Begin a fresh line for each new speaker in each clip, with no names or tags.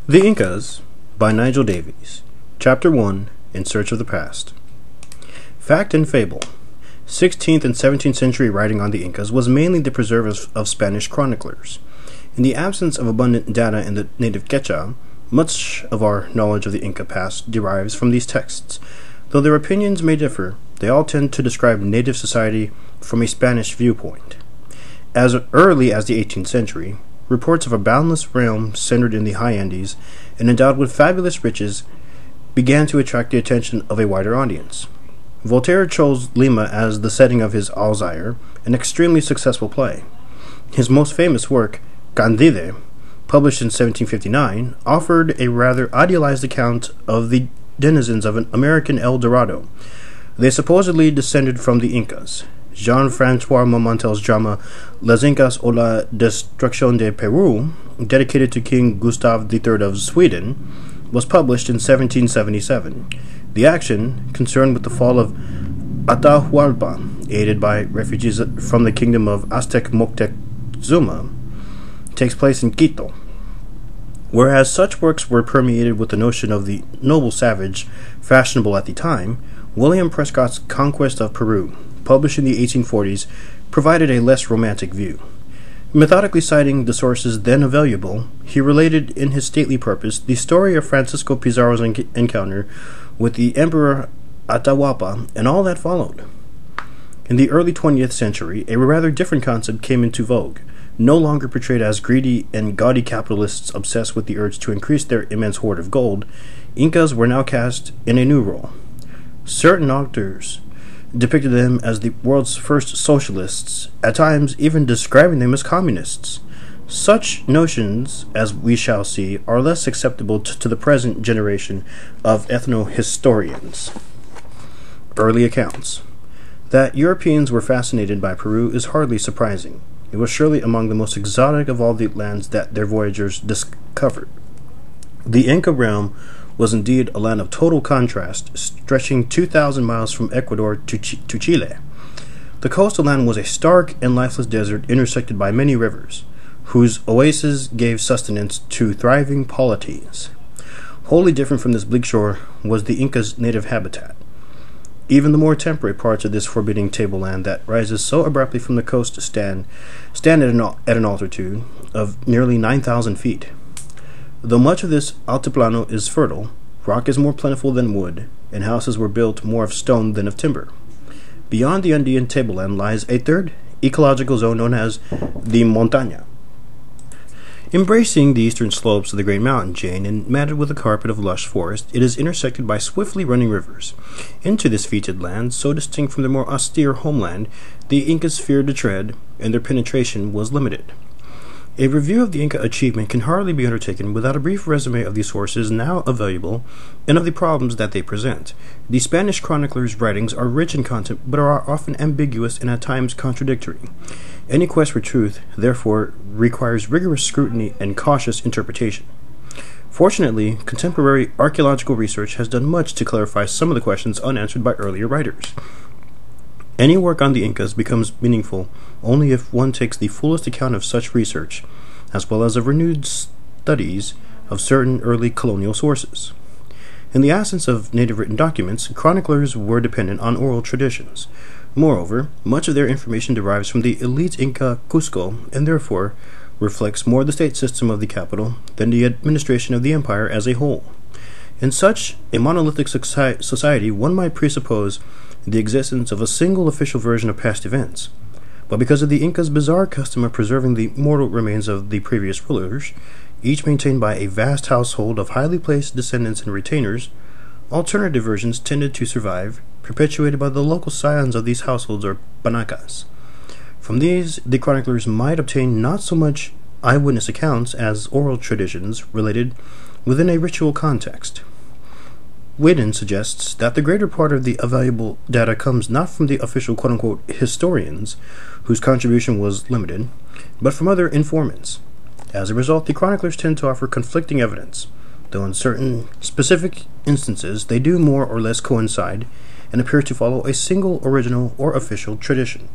The Incas, by Nigel Davies. Chapter 1, In Search of the Past. Fact and Fable. 16th and 17th century writing on the Incas was mainly the preserve of Spanish chroniclers. In the absence of abundant data in the native Quechua, much of our knowledge of the Inca past derives from these texts. Though their opinions may differ, they all tend to describe native society from a Spanish viewpoint. As early as the 18th century, reports of a boundless realm centered in the high Andes and endowed with fabulous riches began to attract the attention of a wider audience. Voltaire chose Lima as the setting of his Alzire, an extremely successful play. His most famous work, Candide, published in 1759, offered a rather idealized account of the denizens of an American El Dorado. They supposedly descended from the Incas. Jean-Francois Momentel's drama Les Incas o la Destrucción de Peru, dedicated to King Gustav III of Sweden, was published in 1777. The action, concerned with the fall of Atahualpa, aided by refugees from the kingdom of Aztec Moctezuma, takes place in Quito. Whereas such works were permeated with the notion of the noble savage, fashionable at the time, William Prescott's Conquest of Peru, published in the 1840s, provided a less romantic view. Methodically citing the sources then available, he related in his stately purpose the story of Francisco Pizarro's encounter with the Emperor Atahualpa and all that followed. In the early 20th century, a rather different concept came into vogue, no longer portrayed as greedy and gaudy capitalists obsessed with the urge to increase their immense hoard of gold. Incas were now cast in a new role. Certain authors depicted them as the world's first socialists, at times even describing them as communists. Such notions, as we shall see, are less acceptable to the present generation of ethno-historians. Early accounts. That Europeans were fascinated by Peru is hardly surprising. It was surely among the most exotic of all the lands that their voyagers discovered. The Inca realm was indeed a land of total contrast, stretching 2,000 miles from Ecuador to Chile. The coastal land was a stark and lifeless desert intersected by many rivers, whose oases gave sustenance to thriving polities. Wholly different from this bleak shore was the Inca's native habitat. Even the more temperate parts of this forbidding tableland that rises so abruptly from the coast stand at an altitude of nearly 9,000 feet. Though much of this altiplano is fertile, rock is more plentiful than wood, and houses were built more of stone than of timber. Beyond the Andean tableland lies a third ecological zone known as the Montaña. Embracing the eastern slopes of the great mountain chain and matted with a carpet of lush forest, it is intersected by swiftly running rivers. Into this fetid land, so distinct from their more austere homeland, the Incas feared to tread, and their penetration was limited. A review of the Inca achievement can hardly be undertaken without a brief resume of the sources now available and of the problems that they present. The Spanish chroniclers' writings are rich in content but are often ambiguous and at times contradictory. Any quest for truth, therefore, requires rigorous scrutiny and cautious interpretation. Fortunately, contemporary archaeological research has done much to clarify some of the questions unanswered by earlier writers. Any work on the Incas becomes meaningful only if one takes the fullest account of such research, as well as of renewed studies of certain early colonial sources. In the absence of native written documents, chroniclers were dependent on oral traditions. Moreover, much of their information derives from the elite Inca Cusco, and therefore reflects more the state system of the capital than the administration of the empire as a whole. In such a monolithic society, one might presuppose the existence of a single official version of past events. But because of the Incas' bizarre custom of preserving the mortal remains of the previous rulers, each maintained by a vast household of highly placed descendants and retainers, alternative versions tended to survive, perpetuated by the local scions of these households or panacas. From these, the chroniclers might obtain not so much eyewitness accounts as oral traditions related within a ritual context. Whedon suggests that the greater part of the available data comes not from the official quote-unquote historians, whose contribution was limited, but from other informants. As a result, the chroniclers tend to offer conflicting evidence, though in certain specific instances they do more or less coincide and appear to follow a single original or official tradition.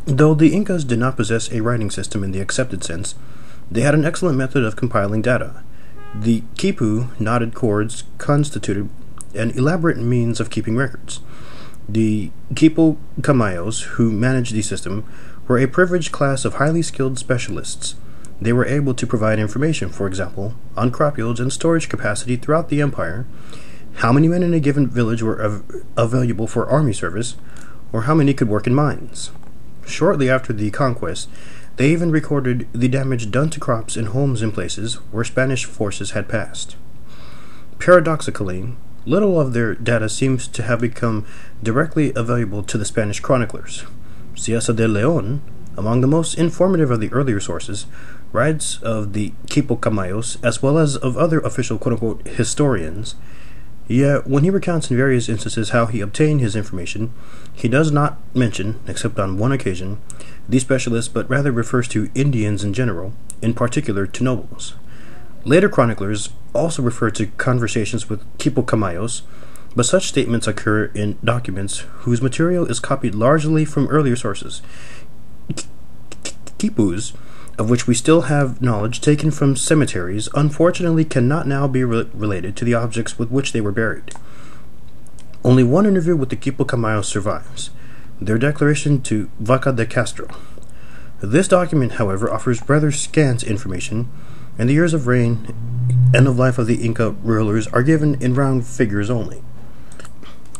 Though the Incas did not possess a writing system in the accepted sense, they had an excellent method of compiling data. The quipu, knotted cords, constituted an elaborate means of keeping records. The quipu camayos, who managed the system, were a privileged class of highly skilled specialists. They were able to provide information, for example, on crop yields and storage capacity throughout the empire, how many men in a given village were available for army service, or how many could work in mines. Shortly after the conquest, they even recorded the damage done to crops and homes in places where Spanish forces had passed. Paradoxically, little of their data seems to have become directly available to the Spanish chroniclers. Cieza de León, among the most informative of the earlier sources, writes of the quipu camayos as well as of other official quote-unquote historians. Yet, when he recounts in various instances how he obtained his information, he does not mention, except on one occasion, these specialists, but rather refers to Indians in general, in particular to nobles. Later chroniclers also refer to conversations with quipu camayos, but such statements occur in documents whose material is copied largely from earlier sources. Quipus, of which we still have knowledge taken from cemeteries, unfortunately cannot now be related to the objects with which they were buried. Only one interview with the quipu camayos survives, their declaration to Vaca de Castro. This document, however, offers rather scant information, and the years of reign and of life of the Inca rulers are given in round figures only.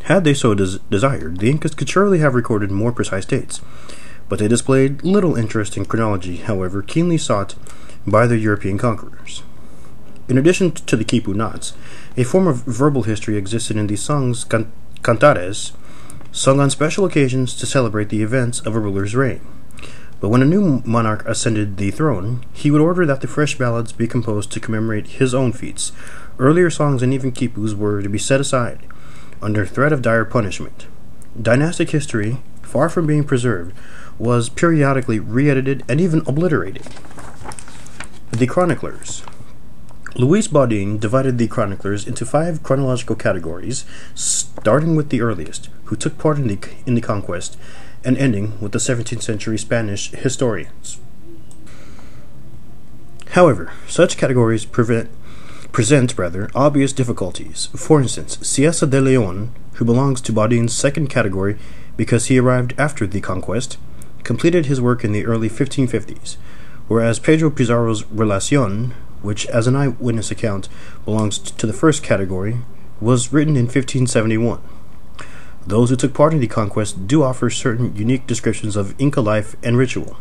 Had they so desired, the Incas could surely have recorded more precise dates, but they displayed little interest in chronology, however keenly sought by the European conquerors. In addition to the quipu knots, a form of verbal history existed in the songs cantares, sung on special occasions to celebrate the events of a ruler's reign. But when a new monarch ascended the throne, he would order that the fresh ballads be composed to commemorate his own feats. Earlier songs and even quipus were to be set aside, under threat of dire punishment. Dynastic history, far from being preserved, was periodically re-edited and even obliterated. The Chroniclers. Luis Baudin divided the chroniclers into 5 chronological categories, starting with the earliest, who took part in the conquest, and ending with the 17th century Spanish historians. However, such categories present obvious difficulties. For instance, Cieza de León, who belongs to Baudin's second category because he arrived after the conquest, completed his work in the early 1550s, whereas Pedro Pizarro's Relación, which as an eyewitness account belongs to the first category, was written in 1571. Those who took part in the conquest do offer certain unique descriptions of Inca life and ritual.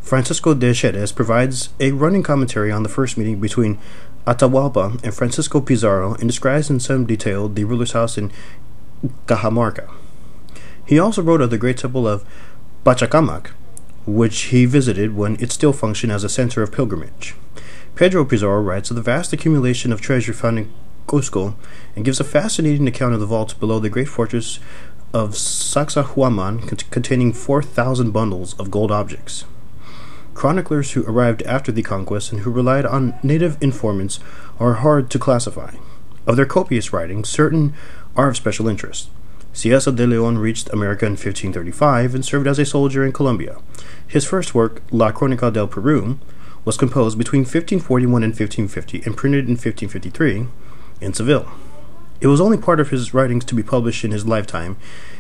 Francisco de Xeres provides a running commentary on the first meeting between Atahualpa and Francisco Pizarro and describes in some detail the ruler's house in Cajamarca. He also wrote of the great temple of Pachacamac, which he visited when it still functioned as a center of pilgrimage. Pedro Pizarro writes of the vast accumulation of treasure found in Cusco and gives a fascinating account of the vaults below the great fortress of Sacsayhuaman containing 4,000 bundles of gold objects. Chroniclers who arrived after the conquest and who relied on native informants are hard to classify. Of their copious writings, certain are of special interest. Cieza de León reached America in 1535 and served as a soldier in Colombia. His first work, La Crónica del Peru, was composed between 1541 and 1550 and printed in 1553 in Seville. It was only part of his writings to be published in his lifetime,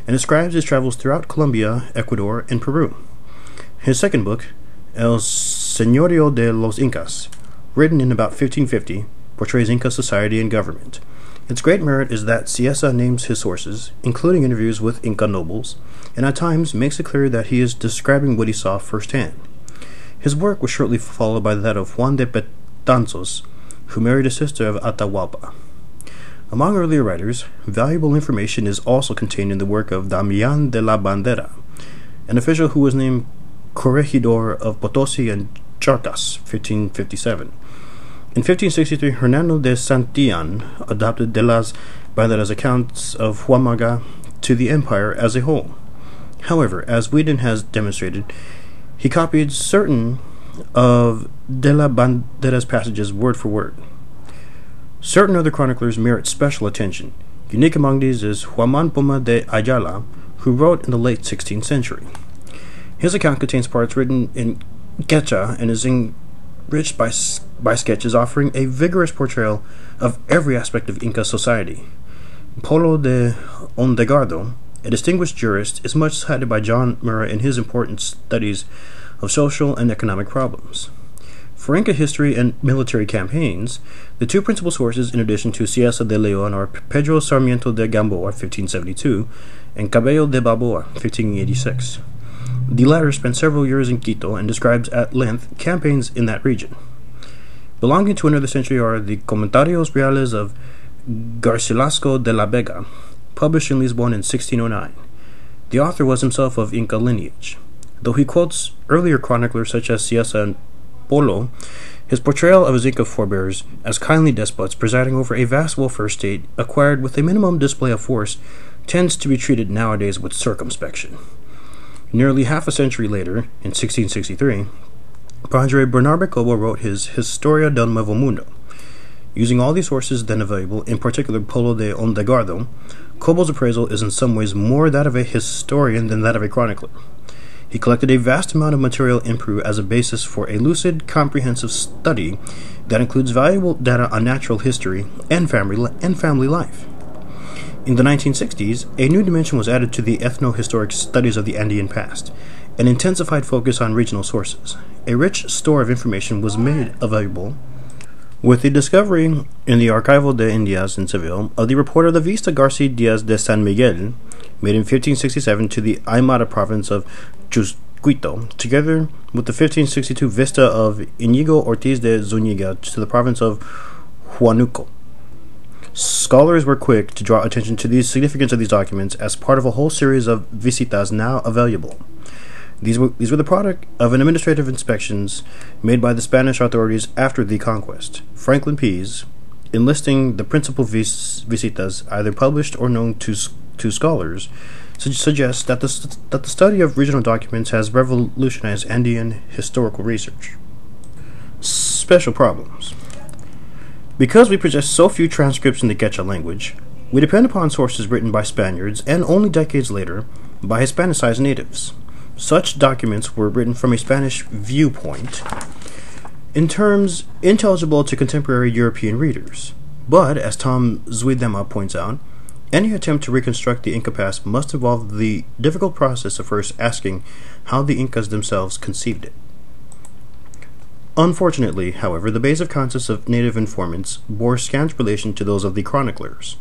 and describes his travels throughout Colombia, Ecuador, and Peru. His second book, El Señorío de los Incas, written in about 1550, portrays Inca society and government. Its great merit is that Cieza names his sources, including interviews with Inca nobles, and at times makes it clear that he is describing what he saw firsthand. His work was shortly followed by that of Juan de Betanzos, who married a sister of Atahualpa. Among earlier writers, valuable information is also contained in the work of Damián de la Bandera, an official who was named Corregidor of Potosi and Charcas, 1557. In 1563, Hernando de Santillan adopted de las Banderas accounts of Huamaga to the empire as a whole. However, as Whedon has demonstrated, he copied certain of de la Bandera's passages word for word. Certain other chroniclers merit special attention. Unique among these is Juan Poma de Ayala, who wrote in the late 16th century. His account contains parts written in Quechua and is in rich by sketches offering a vigorous portrayal of every aspect of Inca society. Polo de Ondegardo, a distinguished jurist, is much cited by John Murray in his important studies of social and economic problems. For Inca history and military campaigns, the two principal sources, in addition to Cieza de Leon, are Pedro Sarmiento de Gamboa, 1572, and Cabello de Balboa, 1586. The latter spent several years in Quito and describes at length campaigns in that region. Belonging to another century are the Comentarios Reales of Garcilasco de la Vega, published in Lisbon in 1609. The author was himself of Inca lineage. Though he quotes earlier chroniclers such as Cieza and Polo, his portrayal of his Inca forebears as kindly despots presiding over a vast welfare state acquired with a minimum display of force tends to be treated nowadays with circumspection. Nearly half a century later, in 1663, Padre Bernardo Cobo wrote his Historia del Nuevo Mundo. Using all these sources then available, in particular Polo de Ondegardo, Cobo's appraisal is in some ways more that of a historian than that of a chronicler. He collected a vast amount of material in Peru as a basis for a lucid, comprehensive study that includes valuable data on natural history and family life. In the 1960s, a new dimension was added to the ethno-historic studies of the Andean past, an intensified focus on regional sources. A rich store of information was made available with the discovery in the Archivo de Indias in Seville of the report of the Vista Garcia Diaz de San Miguel, made in 1567 to the Aymara province of Chusquito, together with the 1562 Vista of Inigo Ortiz de Zuniga to the province of Huánuco. Scholars were quick to draw attention to the significance of these documents as part of a whole series of visitas now available. These were the product of an administrative inspections made by the Spanish authorities after the Conquest. Franklin Pease, enlisting the principal visitas either published or known to scholars, suggests that the study of regional documents has revolutionized Andean historical research. Special problems. Because we possess so few transcripts in the Quechua language, we depend upon sources written by Spaniards and only decades later by Hispanicized natives. Such documents were written from a Spanish viewpoint in terms intelligible to contemporary European readers. But, as Tom Zuidema points out, any attempt to reconstruct the Inca past must involve the difficult process of first asking how the Incas themselves conceived it. Unfortunately, however, the base of concepts of native informants bore scant relation to those of the chroniclers.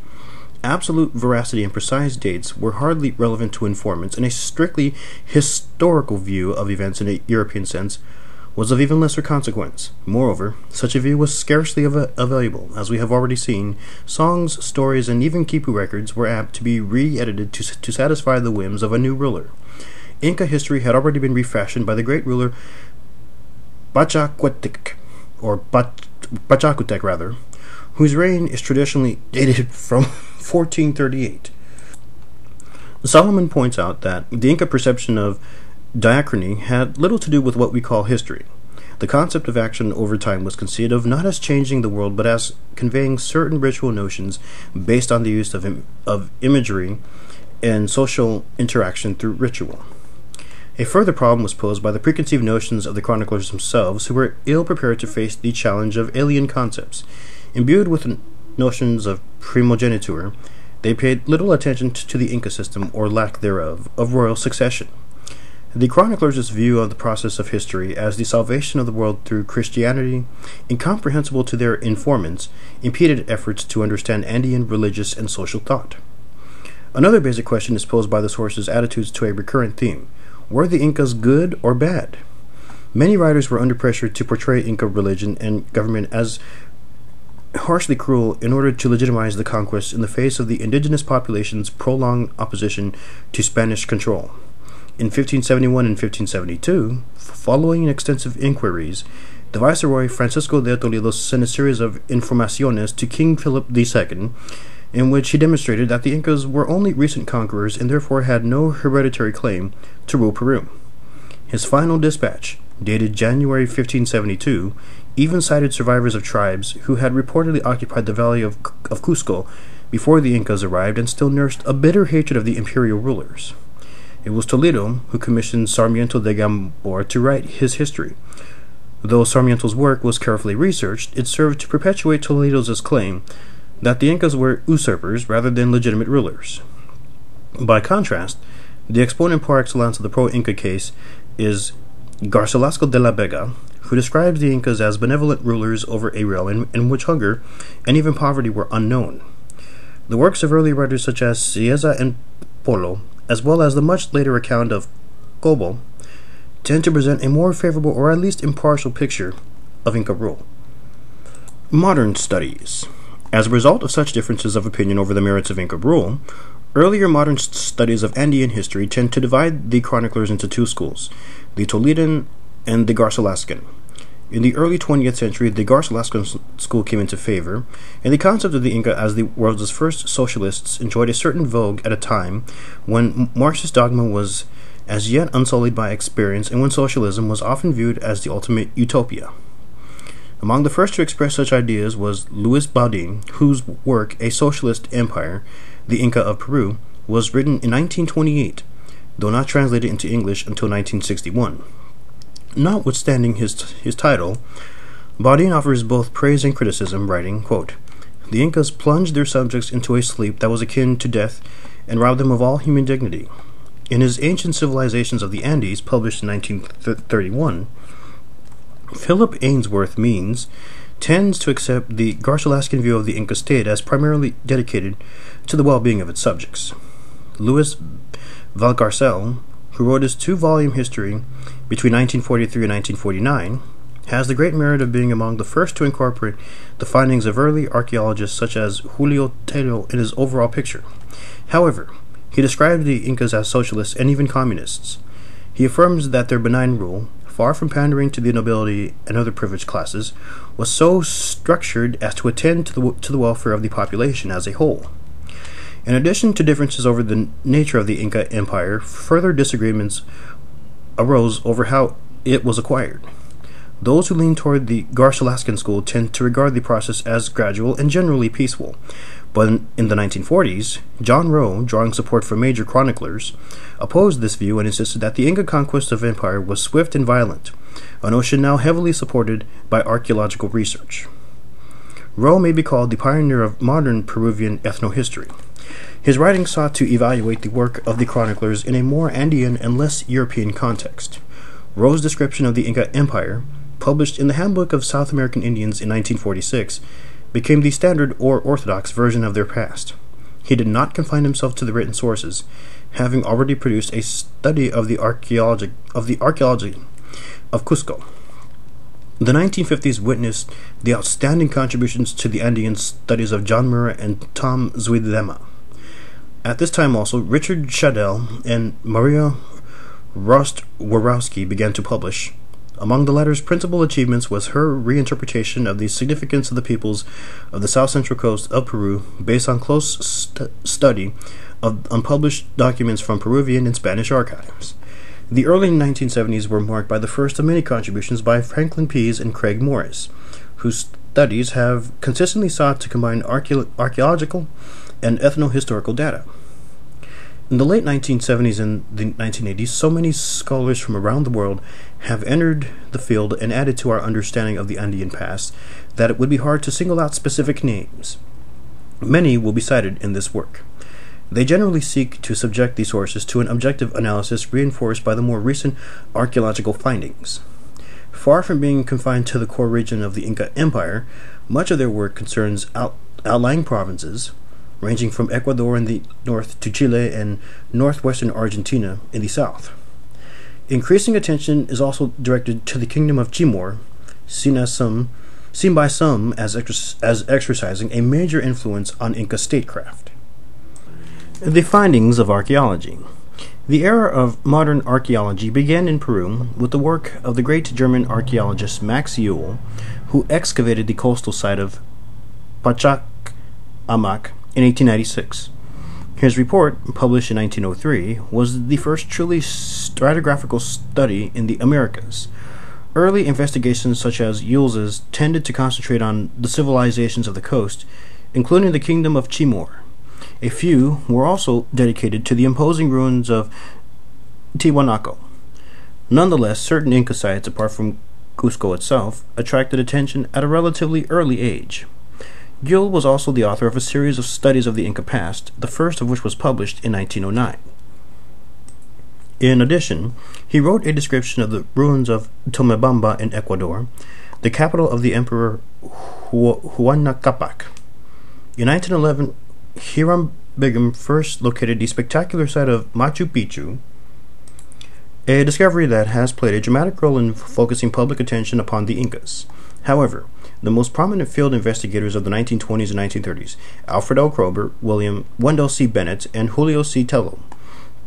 Absolute veracity and precise dates were hardly relevant to informants, and a strictly historical view of events in a European sense was of even lesser consequence. Moreover, such a view was scarcely available. As we have already seen, songs, stories, and even Quipu records were apt to be re-edited to satisfy the whims of a new ruler. Inca history had already been refashioned by the great ruler Pachacutec, whose reign is traditionally dated from 1438. Solomon points out that the Inca perception of diachrony had little to do with what we call history. The concept of action over time was conceived of not as changing the world, but as conveying certain ritual notions based on the use of imagery and social interaction through ritual. A further problem was posed by the preconceived notions of the chroniclers themselves, who were ill-prepared to face the challenge of alien concepts. Imbued with notions of primogeniture, they paid little attention to the Inca system, or lack thereof, of royal succession. The chroniclers' view of the process of history as the salvation of the world through Christianity, incomprehensible to their informants, impeded efforts to understand Andean religious and social thought. Another basic question is posed by the sources' attitudes to a recurrent theme. Were the Incas good or bad? Many writers were under pressure to portray Inca religion and government as harshly cruel in order to legitimize the conquest in the face of the indigenous population's prolonged opposition to Spanish control. In 1571 and 1572, following extensive inquiries, the Viceroy Francisco de Toledo sent a series of informaciones to King Philip II, in which he demonstrated that the Incas were only recent conquerors and therefore had no hereditary claim to rule Peru. His final dispatch, dated January 1572, even cited survivors of tribes who had reportedly occupied the valley of Cusco before the Incas arrived and still nursed a bitter hatred of the imperial rulers. It was Toledo who commissioned Sarmiento de Gamboa to write his history, Though Sarmiento's work was carefully researched, it served to perpetuate Toledo's claim that the Incas were usurpers rather than legitimate rulers. By contrast, the exponent par excellence of the pro-Inca case is Garcilasco de la Vega, who describes the Incas as benevolent rulers over a realm in which hunger and even poverty were unknown. The works of early writers such as Cieza and Polo, as well as the much later account of Cobo, tend to present a more favorable or at least impartial picture of Inca rule. Modern studies. As a result of such differences of opinion over the merits of Inca rule, earlier modern studies of Andean history tend to divide the chroniclers into two schools, the Toledan and the Garcilascan. In the early 20th century, the Garcilascan school came into favor, and the concept of the Inca as the world's first socialists enjoyed a certain vogue at a time when Marxist dogma was as yet unsullied by experience and when socialism was often viewed as the ultimate utopia. Among the first to express such ideas was Luis Baudin, whose work, A Socialist Empire, the Inca of Peru, was written in 1928, though not translated into English until 1961. Notwithstanding his title, Baudin offers both praise and criticism, writing, quote, "The Incas plunged their subjects into a sleep that was akin to death and robbed them of all human dignity." In his Ancient Civilizations of the Andes, published in 1931, Philip Ainsworth Means tends to accept the Garcilascan view of the Inca state as primarily dedicated to the well-being of its subjects. Louis Valcarcel, who wrote his two-volume history between 1943 and 1949, has the great merit of being among the first to incorporate the findings of early archaeologists such as Julio Tello in his overall picture. However, he described the Incas as socialists and even communists. He affirms that their benign rule, far from pandering to the nobility and other privileged classes, was so structured as to attend to the welfare of the population as a whole. In addition to differences over the nature of the Inca Empire, further disagreements arose over how it was acquired. Those who lean toward the Garcilascan school tend to regard the process as gradual and generally peaceful. But in the 1940s, John Rowe, drawing support from major chroniclers, opposed this view and insisted that the Inca conquest of empire was swift and violent, a notion now heavily supported by archaeological research. Rowe may be called the pioneer of modern Peruvian ethnohistory. His writings sought to evaluate the work of the chroniclers in a more Andean and less European context. Rowe's description of the Inca Empire, published in the Handbook of South American Indians in 1946, became the standard or orthodox version of their past. He did not confine himself to the written sources, having already produced a study of the archaeology of Cusco. The 1950s witnessed the outstanding contributions to the Andean studies of John Murrah and Tom Zuidema. At this time also, Richard Shadell and Maria Rost-Warowski began to publish. Among the latter's principal achievements was her reinterpretation of the significance of the peoples of the south-central coast of Peru based on close study of unpublished documents from Peruvian and Spanish archives. The early 1970s were marked by the first of many contributions by Franklin Pease and Craig Morris, whose studies have consistently sought to combine archaeological and ethno-historical data. In the late 1970s and the 1980s, so many scholars from around the world have entered the field and added to our understanding of the Andean past that it would be hard to single out specific names. Many will be cited in this work. They generally seek to subject these sources to an objective analysis reinforced by the more recent archaeological findings. Far from being confined to the core region of the Inca Empire, much of their work concerns outlying provinces, ranging from Ecuador in the north to Chile and northwestern Argentina in the south. Increasing attention is also directed to the Kingdom of Timor, seen by some as exercising a major influence on Inca statecraft. The Findings of Archaeology. The era of modern archaeology began in Peru with the work of the great German archaeologist Max Ewell, who excavated the coastal site of Pachacamac in 1896. His report, published in 1903, was the first truly stratigraphical study in the Americas. Early investigations such as Ewell's tended to concentrate on the civilizations of the coast, including the Kingdom of Timor. A few were also dedicated to the imposing ruins of Tiwanaku. Nonetheless, certain Inca sites, apart from Cusco itself, attracted attention at a relatively early age. Gil was also the author of a series of studies of the Inca past, the first of which was published in 1909. In addition, he wrote a description of the ruins of Tomebamba in Ecuador, the capital of the Emperor Huayna Capac. In 1911, Hiram Bingham first located the spectacular site of Machu Picchu, a discovery that has played a dramatic role in focusing public attention upon the Incas. However, the most prominent field investigators of the 1920s and 1930s, Alfred L. Kroeber, Wendell C. Bennett, and Julio C. Tello,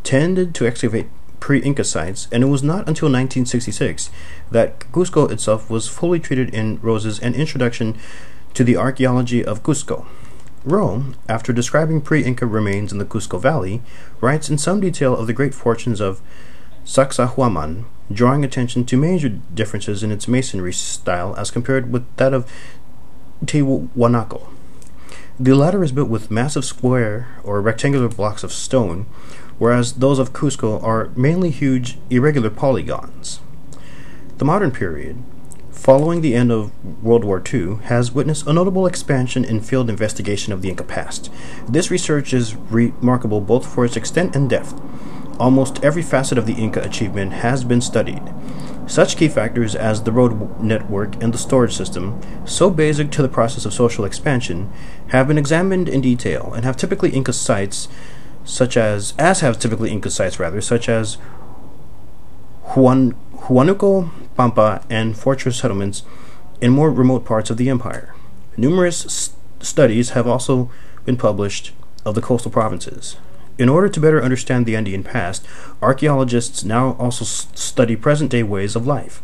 tended to excavate pre-Inca sites, and it was not until 1966 that Cusco itself was fully treated in Rose's An Introduction to the Archaeology of Cusco. Rowe, after describing pre-Inca remains in the Cusco Valley, writes in some detail of the great fortunes of Sacsayhuaman, drawing attention to major differences in its masonry style as compared with that of Tiwanaku. The latter is built with massive square or rectangular blocks of stone, whereas those of Cusco are mainly huge, irregular polygons. The modern period, following the end of World War II, has witnessed a notable expansion in field investigation of the Inca past. This research is remarkable both for its extent and depth. Almost every facet of the Inca achievement has been studied. Such key factors as the road network and the storage system, so basic to the process of social expansion, have been examined in detail and have typically Inca sites such as Huánuco, Pampa, and fortress settlements in more remote parts of the empire. Numerous studies have also been published of the coastal provinces. In order to better understand the Andean past, archaeologists now also study present-day ways of life.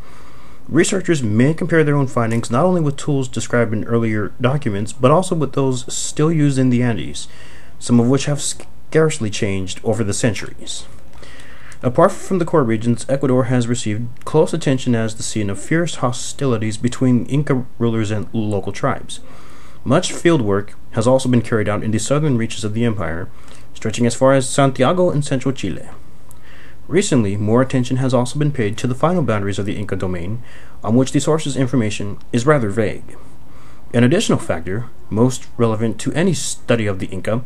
Researchers may compare their own findings not only with tools described in earlier documents, but also with those still used in the Andes, some of which have scarcely changed over the centuries. Apart from the core regions, Ecuador has received close attention as the scene of fierce hostilities between Inca rulers and local tribes. Much field work has also been carried out in the southern reaches of the empire, stretching as far as Santiago in central Chile. Recently, more attention has also been paid to the final boundaries of the Inca domain, on which the source's information is rather vague. An additional factor, most relevant to any study of the Inca,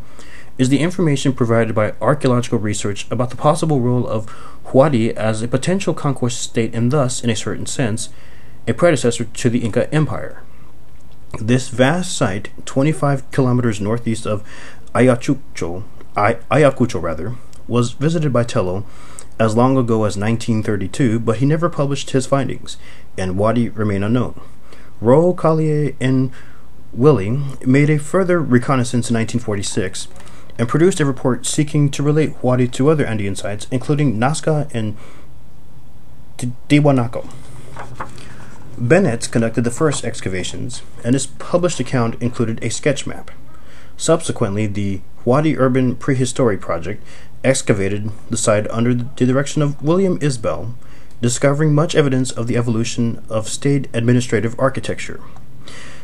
is the information provided by archaeological research about the possible role of Wadi as a potential conquest state and thus, in a certain sense, a predecessor to the Inca Empire. This vast site, 25 kilometers northeast of Ayacucho, was visited by Tello as long ago as 1932, but he never published his findings, and Wadi remain unknown. Rowe, Collier, and Willie made a further reconnaissance in 1946 and produced a report seeking to relate Wadi to other Andean sites, including Nazca and Tiwanaku. Bennett conducted the first excavations, and his published account included a sketch map. Subsequently, the Wadi Urban Prehistory Project excavated the site under the direction of William Isbell, discovering much evidence of the evolution of state administrative architecture.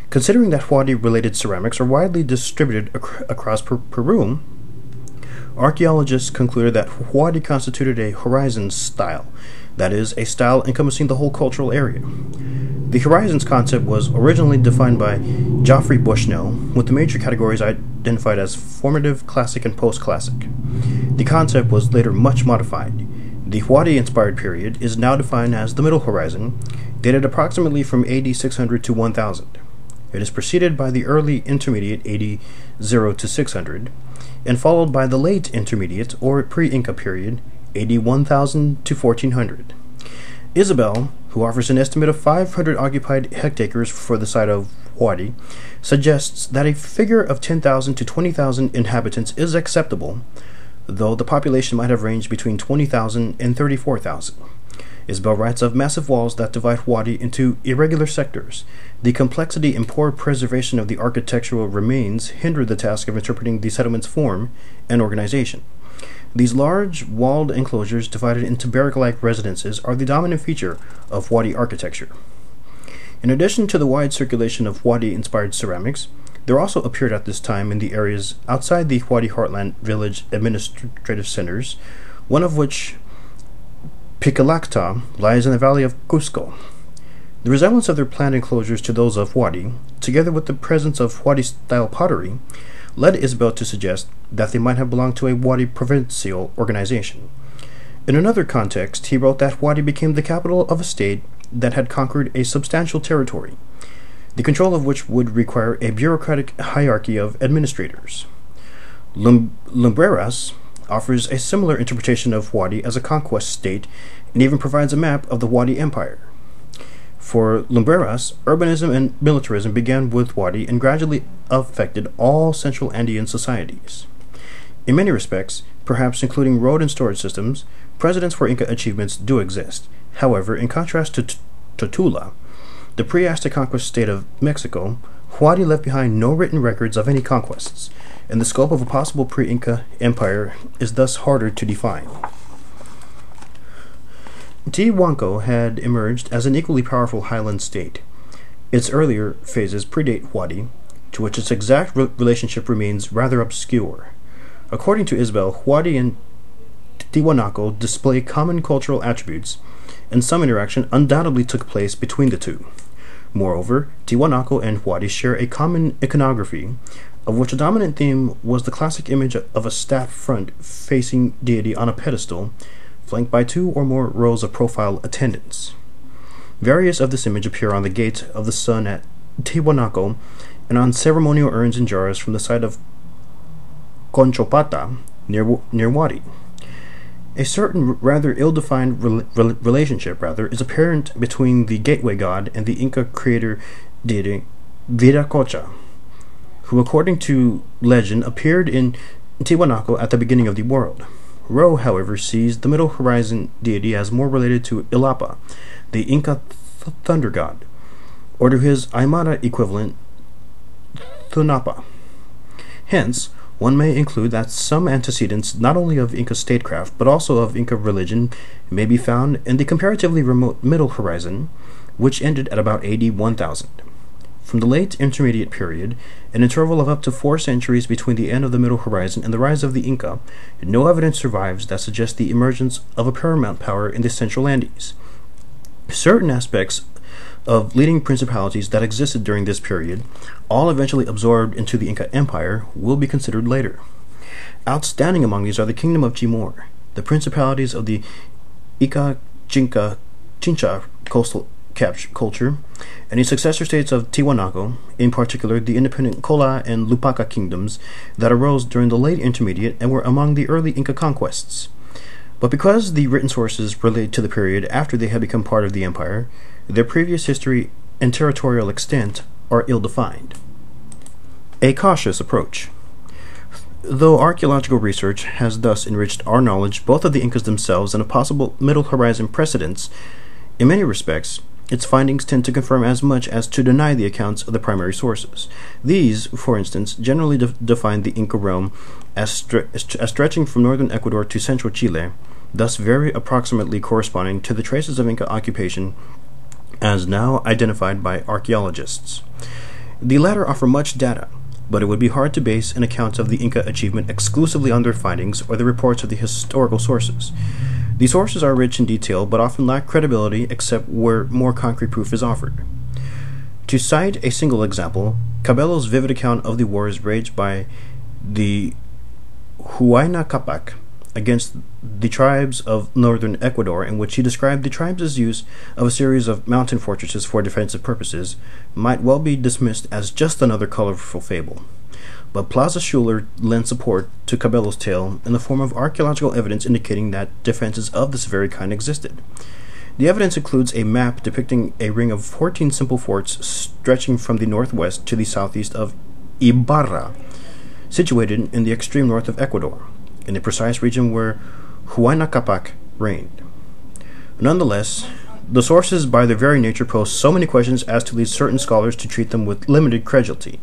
Considering that Wadi-related ceramics are widely distributed across Peru, archaeologists concluded that Wadi constituted a horizon style, that is, a style encompassing the whole cultural area. The horizons concept was originally defined by Geoffrey Bushnell, with the major categories identified as formative, classic, and post-classic. The concept was later much modified. The Wadi-inspired period is now defined as the middle horizon, dated approximately from AD 600 to 1000. It is preceded by the early intermediate AD 0 to 600, and followed by the late intermediate or pre-Inca period AD 1000 to 1400. Isabel, who offers an estimate of 500 occupied hectares for the site of Wadi, suggests that a figure of 10,000 to 20,000 inhabitants is acceptable, though the population might have ranged between 20,000 and 34,000. Isbell writes of massive walls that divide Wadi into irregular sectors. The complexity and poor preservation of the architectural remains hindered the task of interpreting the settlement's form and organization. These large, walled enclosures divided into barrack-like residences are the dominant feature of Wadi architecture. In addition to the wide circulation of Wadi-inspired ceramics, there also appeared at this time in the areas outside the Wadi Heartland village administrative centers, one of which, Picalacta, lies in the valley of Cusco. The resemblance of their planned enclosures to those of Wadi, together with the presence of Wadi-style pottery, led Isbell to suggest that they might have belonged to a Wadi provincial organization. In another context, he wrote that Wadi became the capital of a state that had conquered a substantial territory, the control of which would require a bureaucratic hierarchy of administrators. Lumbreras offers a similar interpretation of Wadi as a conquest state and even provides a map of the Wadi Empire. For Lumbreras, urbanism and militarism began with Wadi and gradually affected all Central Andean societies. In many respects, perhaps including road and storage systems, precedents for Inca achievements do exist. However, in contrast to Tula, the pre-Aztec conquest state of Mexico, Wadi left behind no written records of any conquests, and the scope of a possible pre-Inca empire is thus harder to define. Tiahuanaco had emerged as an equally powerful highland state. Its earlier phases predate Wadi, to which its exact relationship remains rather obscure. According to Isbell, Wadi and Tiahuanaco display common cultural attributes, and some interaction undoubtedly took place between the two. Moreover, Tiahuanaco and Wadi share a common iconography, of which a dominant theme was the classic image of a staff front-facing deity on a pedestal, flanked by two or more rows of profile attendants. Variants of this image appear on the Gate of the Sun at Tiahuanaco and on ceremonial urns and jars from the site of Conchopata near Wadi. A certain rather ill-defined relationship is apparent between the gateway god and the Inca creator deity Viracocha, who according to legend appeared in Tiahuanaco at the beginning of the world. Rowe, however, sees the Middle Horizon deity as more related to Ilapa, the Inca thunder god, or to his Aymara equivalent Thunapa. Hence, one may include that some antecedents not only of Inca statecraft but also of Inca religion may be found in the comparatively remote Middle Horizon, which ended at about AD 1000. From the late Intermediate period, an interval of up to 4 centuries between the end of the Middle Horizon and the rise of the Inca, no evidence survives that suggests the emergence of a paramount power in the Central Andes. Certain aspects of leading principalities that existed during this period, all eventually absorbed into the Inca Empire, will be considered later. Outstanding among these are the Kingdom of Timor, the principalities of the Ica Chincha coastal culture, and the successor states of Tiahuanaco, in particular the independent Cola and Lupaca kingdoms that arose during the late Intermediate and were among the early Inca conquests. But because the written sources relate to the period after they had become part of the empire, their previous history and territorial extent are ill-defined. A cautious approach. Though archaeological research has thus enriched our knowledge both of the Incas themselves and of possible Middle Horizon precedents, in many respects, its findings tend to confirm as much as to deny the accounts of the primary sources. These, for instance, generally define the Inca realm as stretching from northern Ecuador to central Chile, thus very approximately corresponding to the traces of Inca occupation as now identified by archaeologists. The latter offer much data, but it would be hard to base an account of the Inca achievement exclusively on their findings or the reports of the historical sources. These sources are rich in detail, but often lack credibility except where more concrete proof is offered. To cite a single example, Cabello's vivid account of the wars waged by the Huayna Capac against the tribes of northern Ecuador, in which he described the tribes' use of a series of mountain fortresses for defensive purposes, might well be dismissed as just another colorful fable. But Plaza Schuler lends support to Cabello's tale in the form of archaeological evidence indicating that defenses of this very kind existed. The evidence includes a map depicting a ring of 14 simple forts stretching from the northwest to the southeast of Ibarra, situated in the extreme north of Ecuador, in the precise region where Huayna Capac reigned. Nonetheless, the sources by their very nature pose so many questions as to lead certain scholars to treat them with limited credulity.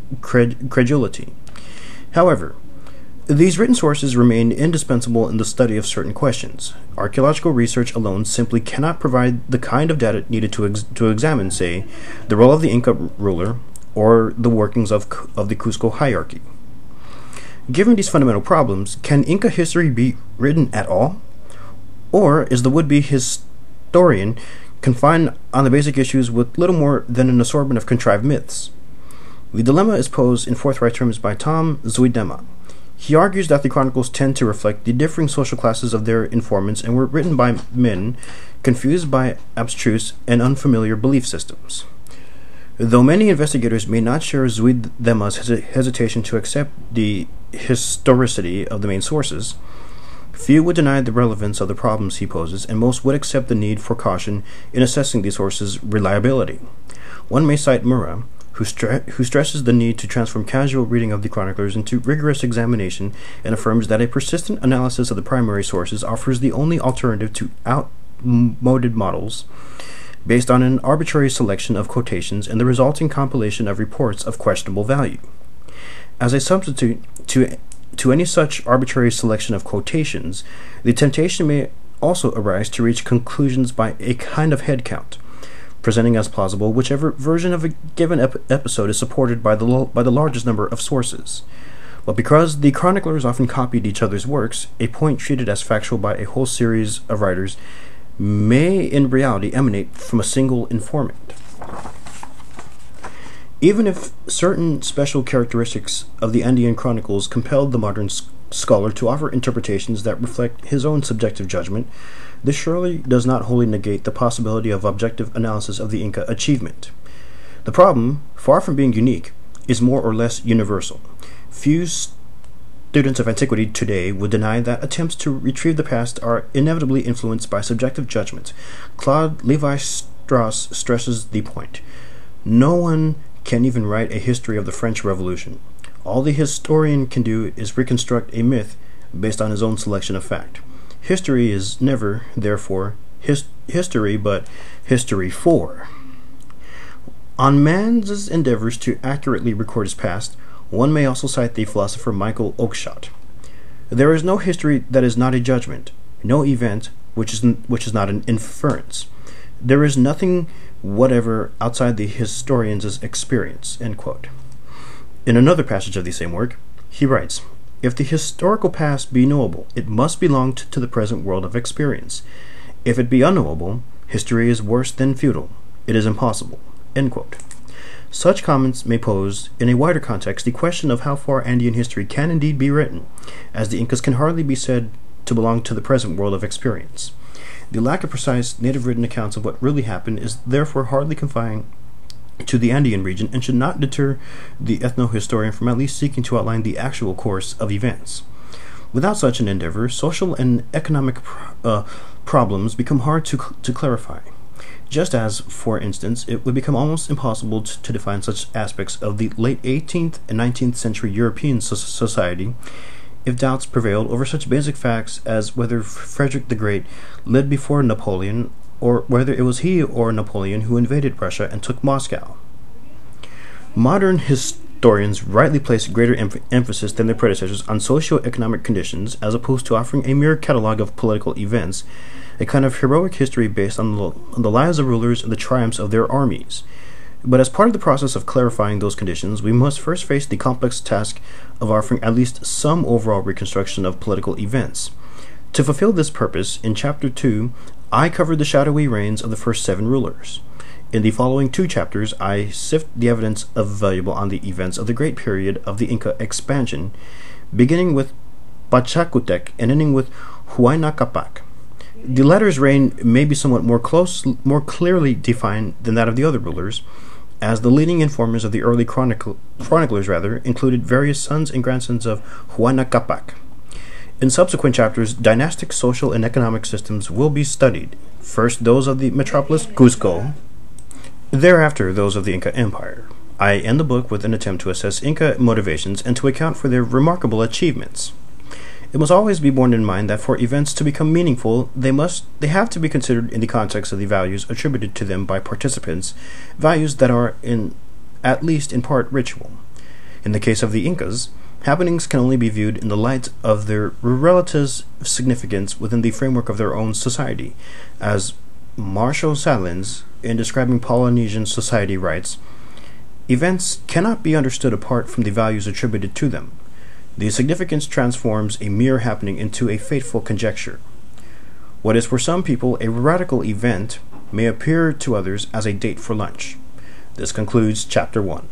However, these written sources remain indispensable in the study of certain questions. Archaeological research alone simply cannot provide the kind of data needed to examine, say, the role of the Inca ruler or the workings of the Cusco hierarchy. Given these fundamental problems, can Inca history be written at all? Or is the would-be historian confined on the basic issues with little more than an assortment of contrived myths. The dilemma is posed in forthright terms by Tom Zuidema. He argues that the chronicles tend to reflect the differing social classes of their informants and were written by men confused by abstruse and unfamiliar belief systems. Though many investigators may not share Zuidema's hesitation to accept the historicity of the main sources, few would deny the relevance of the problems he poses, and most would accept the need for caution in assessing the sources' reliability. One may cite Murrah, who stresses the need to transform casual reading of the chroniclers into rigorous examination and affirms that a persistent analysis of the primary sources offers the only alternative to outmoded models based on an arbitrary selection of quotations and the resulting compilation of reports of questionable value. As a substitute to any such arbitrary selection of quotations, the temptation may also arise to reach conclusions by a kind of head count, presenting as plausible whichever version of a given episode is supported by the largest number of sources. But because the chroniclers often copied each other's works, a point treated as factual by a whole series of writers may in reality emanate from a single informant. Even if certain special characteristics of the Andean chronicles compelled the modern scholar to offer interpretations that reflect his own subjective judgment, this surely does not wholly negate the possibility of objective analysis of the Inca achievement. The problem, far from being unique, is more or less universal. Few students of antiquity today would deny that attempts to retrieve the past are inevitably influenced by subjective judgment. Claude Lévi-Strauss stresses the point. No one can even write a history of the French Revolution. All the historian can do is reconstruct a myth based on his own selection of fact. History is never, therefore, history, but history for. On man's endeavors to accurately record his past, one may also cite the philosopher Michael Oakeshott. There is no history that is not a judgment, no event which is not an inference. There is nothing whatever outside the historian's experience. End quote. In another passage of the same work, he writes, "If the historical past be knowable, it must belong to the present world of experience. If it be unknowable, history is worse than futile. It is impossible." End quote. Such comments may pose, in a wider context, the question of how far Andean history can indeed be written, as the Incas can hardly be said to belong to the present world of experience. The lack of precise native-written accounts of what really happened is therefore hardly confined to the Andean region and should not deter the ethno-historian from at least seeking to outline the actual course of events. Without such an endeavor, social and economic problems become hard to clarify. Just as, for instance, it would become almost impossible to define such aspects of the late 18th and 19th century European society if doubts prevailed over such basic facts as whether Frederick the Great lived before Napoleon, or whether it was he or Napoleon who invaded Russia and took Moscow. Modern historians rightly place greater emphasis than their predecessors on socio-economic conditions, as opposed to offering a mere catalogue of political events, a kind of heroic history based on the lives of rulers and the triumphs of their armies. But as part of the process of clarifying those conditions, we must first face the complex task of offering at least some overall reconstruction of political events. To fulfill this purpose, in Chapter 2, I covered the shadowy reigns of the first 7 rulers. In the following 2 chapters, I sift the evidence valuable on the events of the great period of the Inca expansion, beginning with Pachacutec and ending with Huayna Capac. The latter's reign may be somewhat more clearly defined than that of the other rulers, as the leading informers of the early chroniclers included various sons and grandsons of Huayna Capac. In subsequent chapters, dynastic social and economic systems will be studied, first those of the metropolis Cusco, thereafter those of the Inca Empire. I end the book with an attempt to assess Inca motivations and to account for their remarkable achievements. It must always be borne in mind that for events to become meaningful, they have to be considered in the context of the values attributed to them by participants, values that are at least in part ritual. In the case of the Incas, happenings can only be viewed in the light of their relative significance within the framework of their own society. As Marshall Salins, in describing Polynesian society, writes, "Events cannot be understood apart from the values attributed to them. The significance transforms a mere happening into a fateful conjecture. What is for some people a radical event may appear to others as a date for lunch. This concludes Chapter 1.